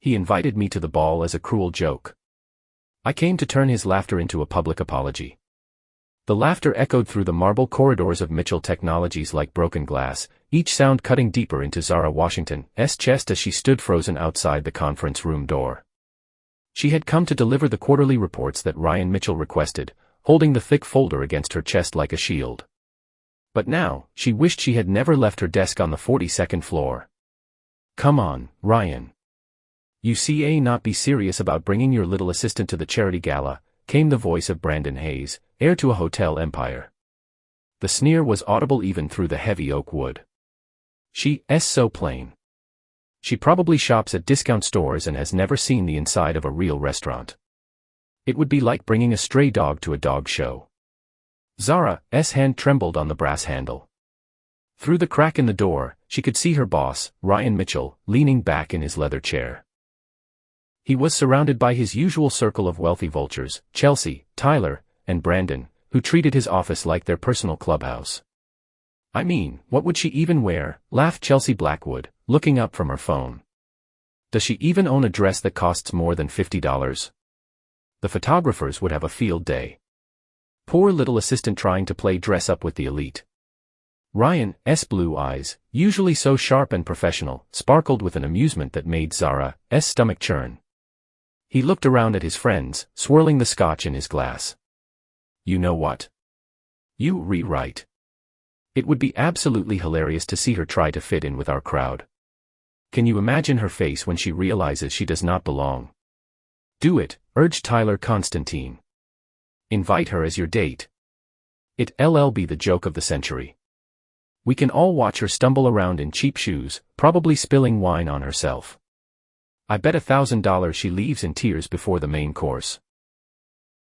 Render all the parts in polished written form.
he invited me to the ball as a cruel joke. I came to turn his laughter into a public apology. The laughter echoed through the marble corridors of Mitchell Technologies like broken glass, each sound cutting deeper into Zara Washington's chest as she stood frozen outside the conference room door. She had come to deliver the quarterly reports that Ryan Mitchell requested, holding the thick folder against her chest like a shield. But now, she wished she had never left her desk on the 42nd floor. "Come on, Ryan. You see not be serious about bringing your little assistant to the charity gala," came the voice of Brandon Hayes, heir to a hotel empire. The sneer was audible even through the heavy oak wood. She's so plain. She probably shops at discount stores and has never seen the inside of a real restaurant. It would be like bringing a stray dog to a dog show. Zara's hand trembled on the brass handle. Through the crack in the door, she could see her boss, Ryan Mitchell, leaning back in his leather chair. He was surrounded by his usual circle of wealthy vultures, Chelsea, Tyler, and Brandon, who treated his office like their personal clubhouse. "I mean, what would she even wear?" laughed Chelsea Blackwood, looking up from her phone. "Does she even own a dress that costs more than $50? The photographers would have a field day. Poor little assistant trying to play dress up with the elite." Ryan's blue eyes, usually so sharp and professional, sparkled with an amusement that made Zara's stomach churn. He looked around at his friends, swirling the scotch in his glass. "You know what? You rewrite. It would be absolutely hilarious to see her try to fit in with our crowd. Can you imagine her face when she realizes she does not belong?" "Do it," urged Tyler Constantine. "Invite her as your date. It'll be the joke of the century. We can all watch her stumble around in cheap shoes, probably spilling wine on herself. I bet $1,000 she leaves in tears before the main course."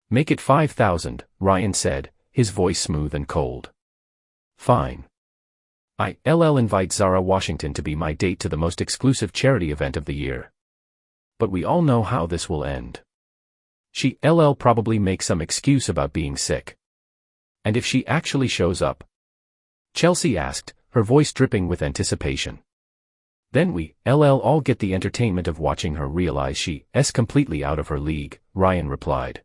"Make it 5,000, Ryan said, his voice smooth and cold. "Fine. I'll invite Zara Washington to be my date to the most exclusive charity event of the year. But we all know how this will end. She'll probably make some excuse about being sick. And if she actually shows up?" Chelsea asked, her voice dripping with anticipation. "Then we'll all get the entertainment of watching her realize she's completely out of her league," Ryan replied.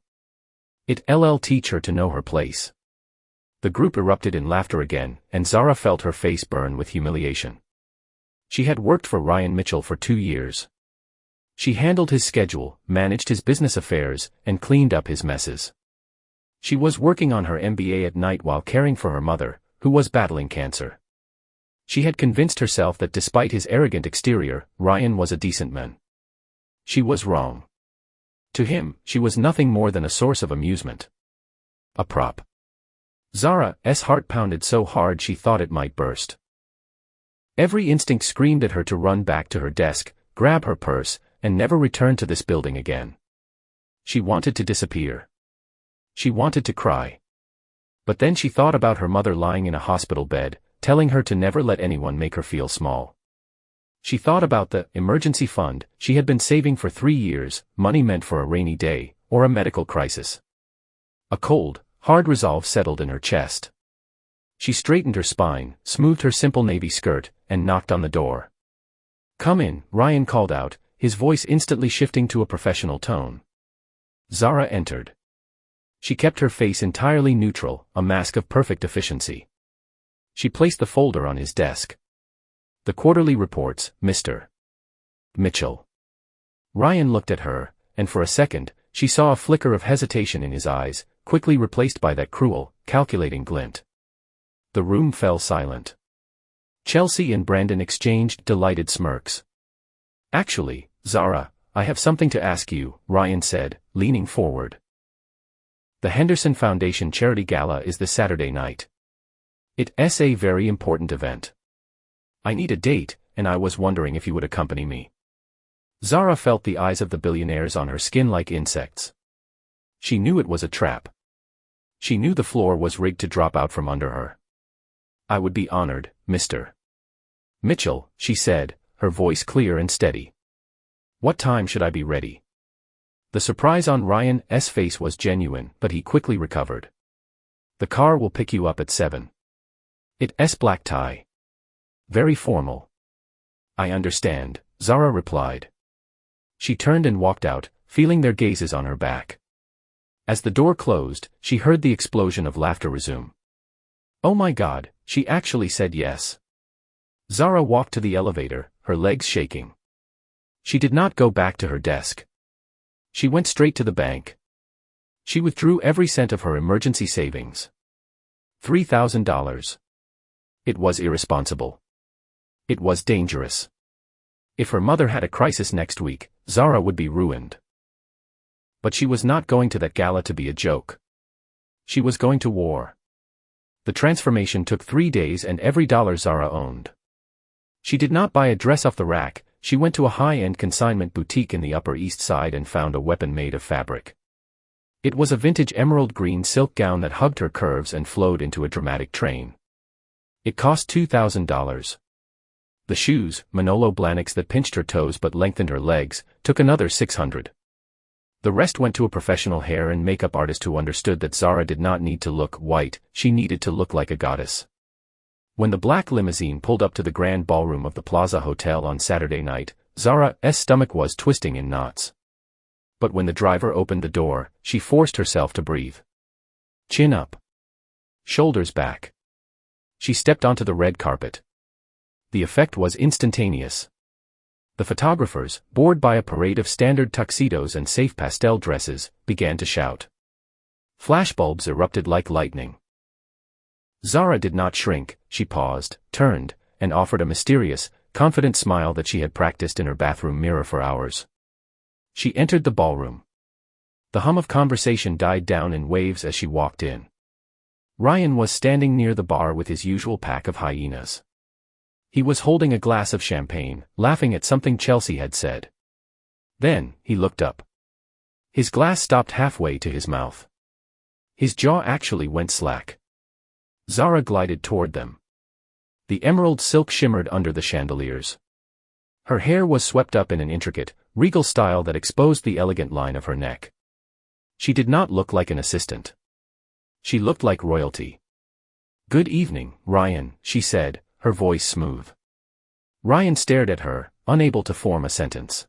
"It'll teach her to know her place." The group erupted in laughter again, and Zara felt her face burn with humiliation. She had worked for Ryan Mitchell for 2 years. She handled his schedule, managed his business affairs, and cleaned up his messes. She was working on her MBA at night while caring for her mother, who was battling cancer. She had convinced herself that despite his arrogant exterior, Ryan was a decent man. She was wrong. To him, she was nothing more than a source of amusement. A prop. Zara's heart pounded so hard she thought it might burst. Every instinct screamed at her to run back to her desk, grab her purse, and never return to this building again. She wanted to disappear. She wanted to cry. But then she thought about her mother lying in a hospital bed, telling her to never let anyone make her feel small. She thought about the emergency fund she had been saving for 3 years, money meant for a rainy day, or a medical crisis. A cold, hard resolve settled in her chest. She straightened her spine, smoothed her simple navy skirt, and knocked on the door. "Come in," Ryan called out, his voice instantly shifting to a professional tone. Zara entered. She kept her face entirely neutral, a mask of perfect efficiency. She placed the folder on his desk. "The quarterly reports, Mr. Mitchell." Ryan looked at her, and for a second, she saw a flicker of hesitation in his eyes, quickly replaced by that cruel, calculating glint. The room fell silent. Chelsea and Brandon exchanged delighted smirks. "Actually, Zara, I have something to ask you," Ryan said, leaning forward. "The Henderson Foundation Charity Gala is this Saturday night. It's a very important event. I need a date, and I was wondering if you would accompany me." Zara felt the eyes of the billionaires on her skin like insects. She knew it was a trap. She knew the floor was rigged to drop out from under her. "I would be honored, Mr. Mitchell," she said, her voice clear and steady. "What time should I be ready?" The surprise on Ryan's face was genuine, but he quickly recovered. "The car will pick you up at 7. It's black tie. Very formal." "I understand," Zara replied. She turned and walked out, feeling their gazes on her back. As the door closed, she heard the explosion of laughter resume. Oh my God, she actually said yes. Zara walked to the elevator, her legs shaking. She did not go back to her desk. She went straight to the bank. She withdrew every cent of her emergency savings. $3,000. It was irresponsible. It was dangerous. If her mother had a crisis next week, Zara would be ruined. But she was not going to that gala to be a joke. She was going to war. The transformation took 3 days and every dollar Zara owned. She did not buy a dress off the rack. She went to a high-end consignment boutique in the Upper East Side and found a weapon made of fabric. It was a vintage emerald green silk gown that hugged her curves and flowed into a dramatic train. It cost $2,000. The shoes, Manolo Blahniks that pinched her toes but lengthened her legs, took another $600. The rest went to a professional hair and makeup artist who understood that Zara did not need to look white, she needed to look like a goddess. When the black limousine pulled up to the grand ballroom of the Plaza Hotel on Saturday night, Zara's stomach was twisting in knots. But when the driver opened the door, she forced herself to breathe. Chin up. Shoulders back. She stepped onto the red carpet. The effect was instantaneous. The photographers, bored by a parade of standard tuxedos and safe pastel dresses, began to shout. Flashbulbs erupted like lightning. Zara did not shrink. She paused, turned, and offered a mysterious, confident smile that she had practiced in her bathroom mirror for hours. She entered the ballroom. The hum of conversation died down in waves as she walked in. Ryan was standing near the bar with his usual pack of hyenas. He was holding a glass of champagne, laughing at something Chelsea had said. Then, he looked up. His glass stopped halfway to his mouth. His jaw actually went slack. Zara glided toward them. The emerald silk shimmered under the chandeliers. Her hair was swept up in an intricate, regal style that exposed the elegant line of her neck. She did not look like an assistant. She looked like royalty. Good evening, Ryan, she said, her voice smooth. Ryan stared at her, unable to form a sentence.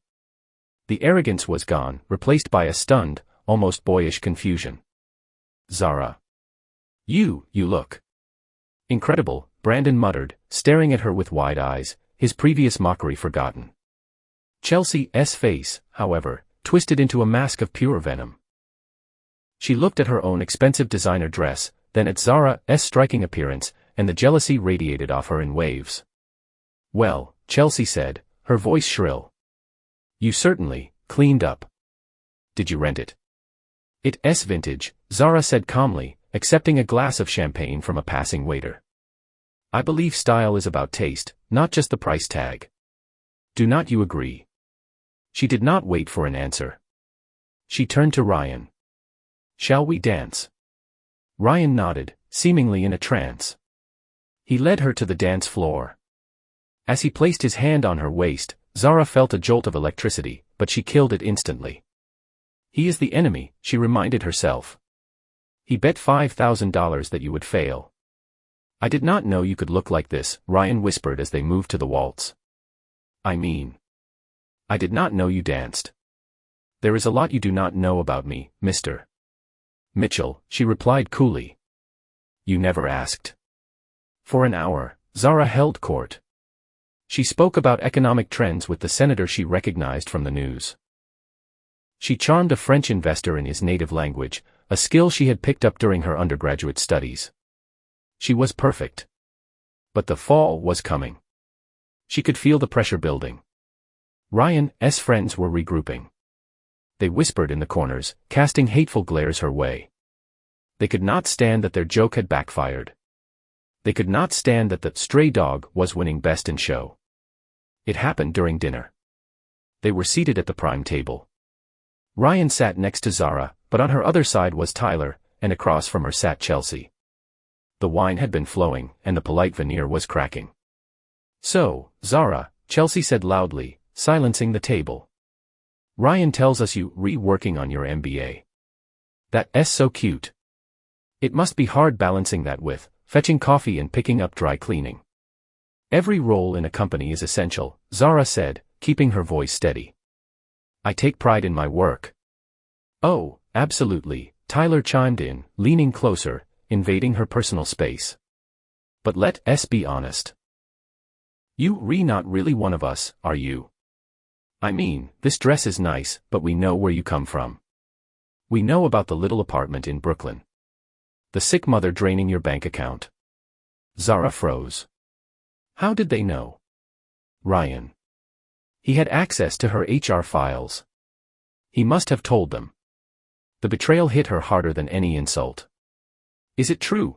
The arrogance was gone, replaced by a stunned, almost boyish confusion. Zara. You look incredible, Brandon muttered, staring at her with wide eyes, his previous mockery forgotten. Chelsea's face, however, twisted into a mask of pure venom. She looked at her own expensive designer dress, then at Zara's striking appearance, and the jealousy radiated off her in waves. Well, Chelsea said, her voice shrill. You certainly cleaned up. Did you rent it? It's vintage, Zara said calmly, accepting a glass of champagne from a passing waiter. I believe style is about taste, not just the price tag. Do not you agree? She did not wait for an answer. She turned to Ryan. Shall we dance? Ryan nodded, seemingly in a trance. He led her to the dance floor. As he placed his hand on her waist, Zara felt a jolt of electricity, but she killed it instantly. He is the enemy, she reminded herself. He bet $5,000 that you would fail. I did not know you could look like this, Ryan whispered as they moved to the waltz. I mean, I did not know you danced. There is a lot you do not know about me, Mr. Mitchell, she replied coolly. You never asked. For an hour, Zara held court. She spoke about economic trends with the senator she recognized from the news. She charmed a French investor in his native language, a skill she had picked up during her undergraduate studies. She was perfect. But the fall was coming. She could feel the pressure building. Ryan's friends were regrouping. They whispered in the corners, casting hateful glares her way. They could not stand that their joke had backfired. They could not stand that the stray dog was winning best in show. It happened during dinner. They were seated at the prime table. Ryan sat next to Zara, but on her other side was Tyler, and across from her sat Chelsea. The wine had been flowing, and the polite veneer was cracking. So, Zara, Chelsea said loudly, silencing the table. Ryan tells us you working on your MBA. That's so cute. It must be hard balancing that with fetching coffee and picking up dry cleaning. Every role in a company is essential, Zara said, keeping her voice steady. I take pride in my work. Oh, absolutely, Tyler chimed in, leaning closer, invading her personal space. But let's be honest. You're not really one of us, are you? I mean, this dress is nice, but we know where you come from. We know about the little apartment in Brooklyn. The sick mother draining your bank account. Zara froze. How did they know? Ryan. He had access to her HR files. He must have told them. The betrayal hit her harder than any insult. Is it true?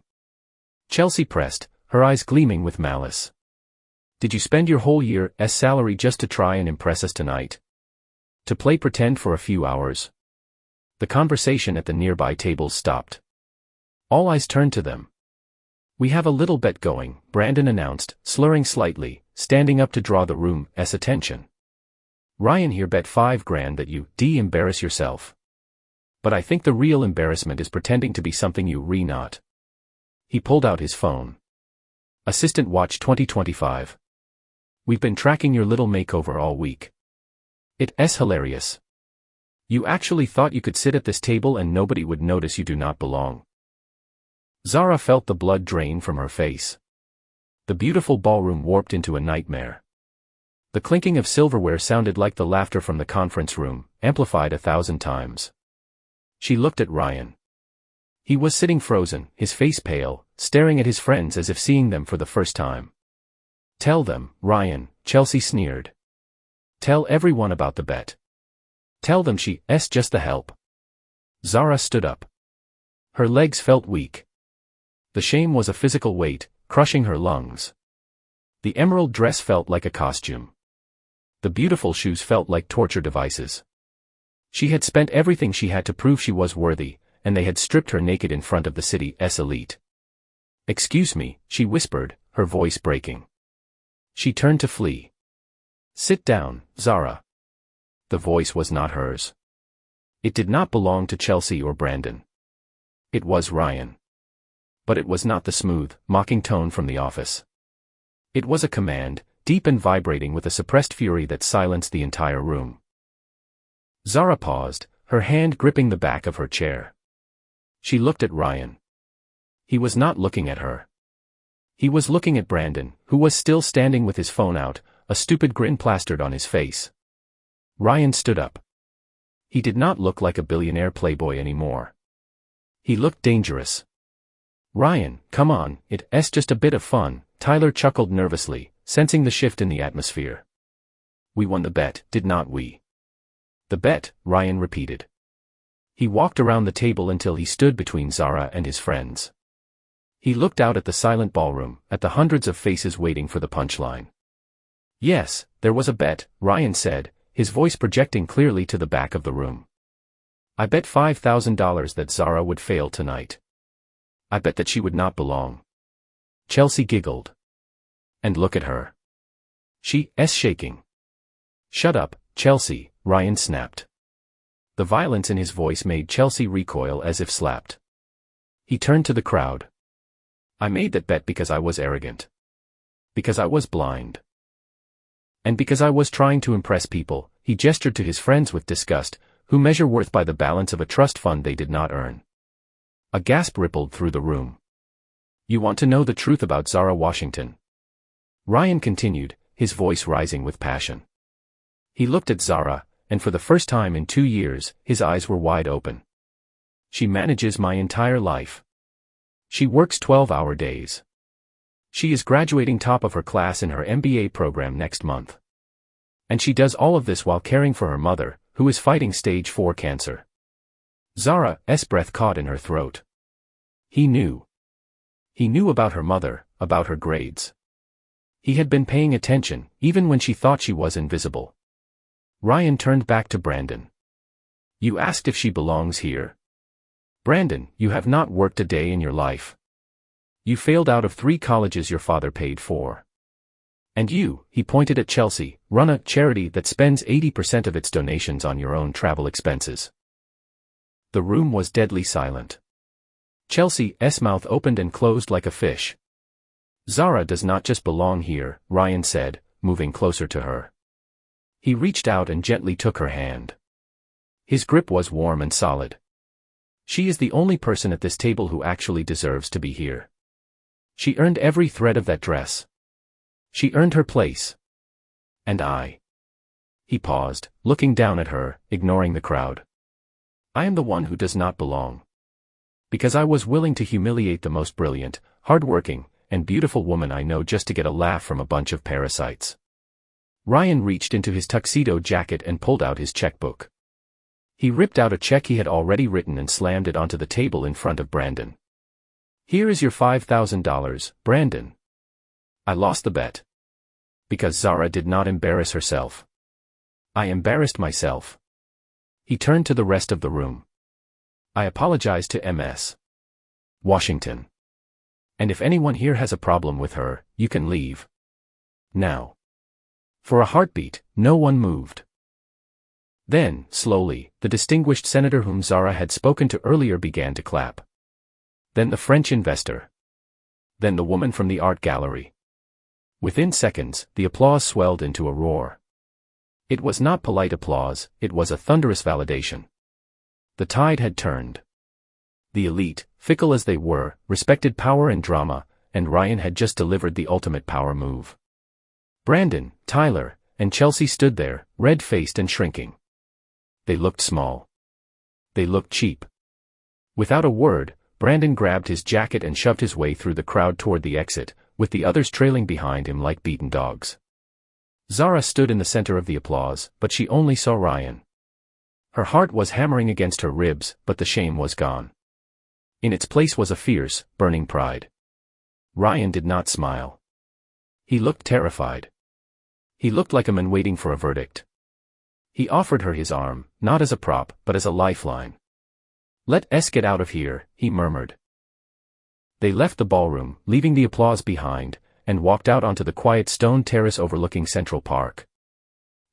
Chelsea pressed, her eyes gleaming with malice. Did you spend your whole year's salary just to try and impress us tonight? To play pretend for a few hours? The conversation at the nearby tables stopped. All eyes turned to them. We have a little bet going, Brandon announced, slurring slightly, standing up to draw the room's attention. Ryan here bet $5,000 that you embarrass yourself. But I think the real embarrassment is pretending to be something you're not. He pulled out his phone. Assistant watch 2025. We've been tracking your little makeover all week. It's hilarious. You actually thought you could sit at this table and nobody would notice you do not belong. Zara felt the blood drain from her face. The beautiful ballroom warped into a nightmare. The clinking of silverware sounded like the laughter from the conference room, amplified 1,000 times. She looked at Ryan. He was sitting frozen, his face pale, staring at his friends as if seeing them for the first time. Tell them, Ryan, Chelsea sneered. Tell everyone about the bet. Tell them she's just the help. Zara stood up. Her legs felt weak. The shame was a physical weight, crushing her lungs. The emerald dress felt like a costume. The beautiful shoes felt like torture devices. She had spent everything she had to prove she was worthy, and they had stripped her naked in front of the city's elite. Excuse me, she whispered, her voice breaking. She turned to flee. Sit down, Zara. The voice was not hers. It did not belong to Chelsea or Brandon. It was Ryan. But it was not the smooth, mocking tone from the office. It was a command, deep and vibrating with a suppressed fury that silenced the entire room. Zara paused, her hand gripping the back of her chair. She looked at Ryan. He was not looking at her. He was looking at Brandon, who was still standing with his phone out, a stupid grin plastered on his face. Ryan stood up. He did not look like a billionaire playboy anymore. He looked dangerous. Ryan, come on, it's just a bit of fun, Tyler chuckled nervously, sensing the shift in the atmosphere. We won the bet, did not we? The bet, Ryan repeated. He walked around the table until he stood between Zara and his friends. He looked out at the silent ballroom, at the hundreds of faces waiting for the punchline. Yes, there was a bet, Ryan said, his voice projecting clearly to the back of the room. I bet $5,000 that Zara would fail tonight. I bet that she would not belong. Chelsea giggled. And look at her. She's shaking. Shut up, Chelsea, Ryan snapped. The violence in his voice made Chelsea recoil as if slapped. He turned to the crowd. I made that bet because I was arrogant. Because I was blind. And because I was trying to impress people, he gestured to his friends with disgust, who measure worth by the balance of a trust fund they did not earn. A gasp rippled through the room. You want to know the truth about Zara Washington? Ryan continued, his voice rising with passion. He looked at Zara, and for the first time in 2 years, his eyes were wide open. She manages my entire life. She works 12-hour days. She is graduating top of her class in her MBA program next month. And she does all of this while caring for her mother, who is fighting stage 4 cancer. Zara's breath caught in her throat. He knew. He knew about her mother, about her grades. He had been paying attention, even when she thought she was invisible. Ryan turned back to Brandon. You asked if she belongs here? Brandon, you have not worked a day in your life. You failed out of 3 colleges your father paid for. And you, he pointed at Chelsea, run a charity that spends 80% of its donations on your own travel expenses. The room was deadly silent. Chelsea's mouth opened and closed like a fish. Zara does not just belong here, Ryan said, moving closer to her. He reached out and gently took her hand. His grip was warm and solid. She is the only person at this table who actually deserves to be here. She earned every thread of that dress. She earned her place. And I. He paused, looking down at her, ignoring the crowd. I am the one who does not belong. Because I was willing to humiliate the most brilliant, hardworking, and beautiful woman I know just to get a laugh from a bunch of parasites. Ryan reached into his tuxedo jacket and pulled out his checkbook. He ripped out a check he had already written and slammed it onto the table in front of Brandon. Here is your $5,000, Brandon. I lost the bet. Because Zara did not embarrass herself. I embarrassed myself. He turned to the rest of the room. I apologize to Ms. Washington. And if anyone here has a problem with her, you can leave. Now. For a heartbeat, no one moved. Then, slowly, the distinguished senator whom Zara had spoken to earlier began to clap. Then the French investor. Then the woman from the art gallery. Within seconds, the applause swelled into a roar. It was not polite applause, it was a thunderous validation. The tide had turned. The elite, fickle as they were, respected power and drama, and Ryan had just delivered the ultimate power move. Brandon, Tyler, and Chelsea stood there, red-faced and shrinking. They looked small. They looked cheap. Without a word, Brandon grabbed his jacket and shoved his way through the crowd toward the exit, with the others trailing behind him like beaten dogs. Zara stood in the center of the applause, but she only saw Ryan. Her heart was hammering against her ribs, but the shame was gone. In its place was a fierce, burning pride. Ryan did not smile. He looked terrified. He looked like a man waiting for a verdict. He offered her his arm, not as a prop, but as a lifeline. Let us get out of here, he murmured. They left the ballroom, leaving the applause behind, and walked out onto the quiet stone terrace overlooking Central Park.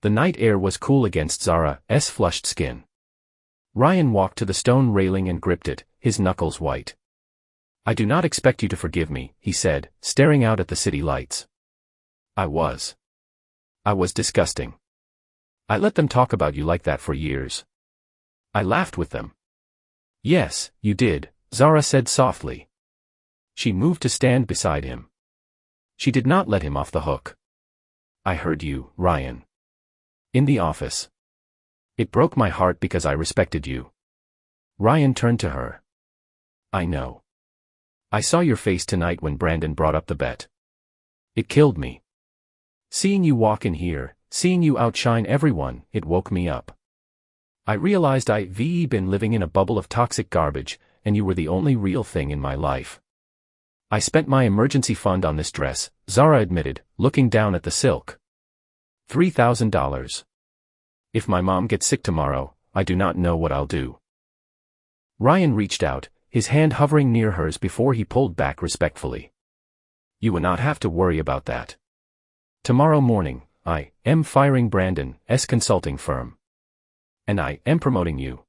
The night air was cool against Zara's flushed skin. Ryan walked to the stone railing and gripped it, his knuckles white. I do not expect you to forgive me, he said, staring out at the city lights. I was disgusting. I let them talk about you like that for years. I laughed with them. Yes, you did, Zara said softly. She moved to stand beside him. She did not let him off the hook. I heard you, Ryan. In the office. It broke my heart because I respected you. Ryan turned to her. I know. I saw your face tonight when Brandon brought up the bet. It killed me. Seeing you walk in here, seeing you outshine everyone, it woke me up. I realized I've been living in a bubble of toxic garbage, and you were the only real thing in my life. I spent my emergency fund on this dress, Zara admitted, looking down at the silk. $3,000. If my mom gets sick tomorrow, I do not know what I'll do. Ryan reached out, his hand hovering near hers before he pulled back respectfully. You will not have to worry about that. Tomorrow morning, I am firing Brandon's consulting firm. And I am promoting you.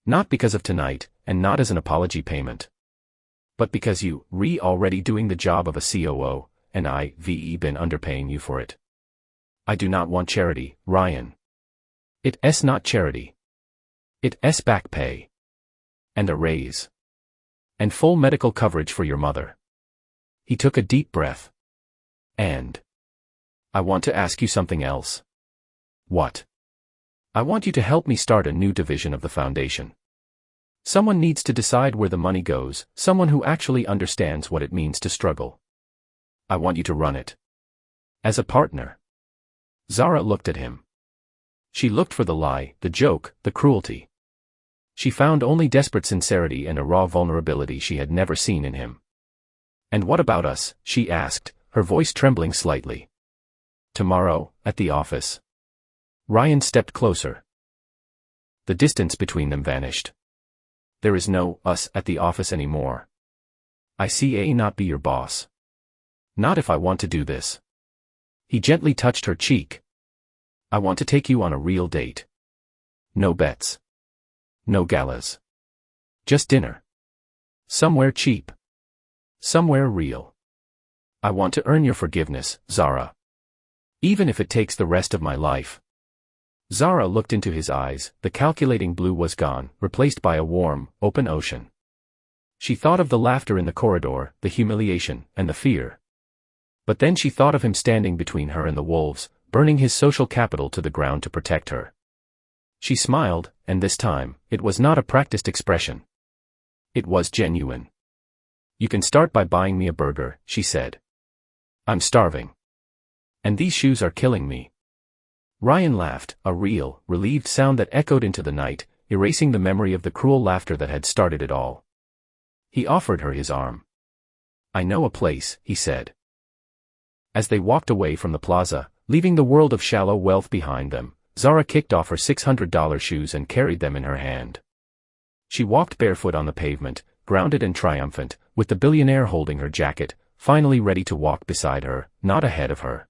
Not because of tonight, and not as an apology payment. But because you already doing the job of a COO, and I've been underpaying you for it. I do not want charity, Ryan. It's not charity. It's back pay. And a raise. And full medical coverage for your mother. He took a deep breath. And I want to ask you something else. What? I want you to help me start a new division of the foundation. Someone needs to decide where the money goes, someone who actually understands what it means to struggle. I want you to run it. As a partner. Zara looked at him. She looked for the lie, the joke, the cruelty. She found only desperate sincerity and a raw vulnerability she had never seen in him. And what about us? She asked, her voice trembling slightly. Tomorrow, at the office. Ryan stepped closer. The distance between them vanished. There is no us at the office anymore. I see not be your boss. Not if I want to do this. He gently touched her cheek. I want to take you on a real date. No bets. No galas. Just dinner. Somewhere cheap. Somewhere real. I want to earn your forgiveness, Zara. Even if it takes the rest of my life. Zara looked into his eyes. The calculating blue was gone, replaced by a warm, open ocean. She thought of the laughter in the corridor, the humiliation, and the fear. But then she thought of him standing between her and the wolves, burning his social capital to the ground to protect her. She smiled, and this time, it was not a practiced expression. It was genuine. "You can start by buying me a burger," she said. "I'm starving. And these shoes are killing me." Ryan laughed, a real, relieved sound that echoed into the night, erasing the memory of the cruel laughter that had started it all. He offered her his arm. "I know a place," he said. As they walked away from the plaza, leaving the world of shallow wealth behind them, Zara kicked off her $600 shoes and carried them in her hand. She walked barefoot on the pavement, grounded and triumphant, with the billionaire holding her jacket, finally ready to walk beside her, not ahead of her.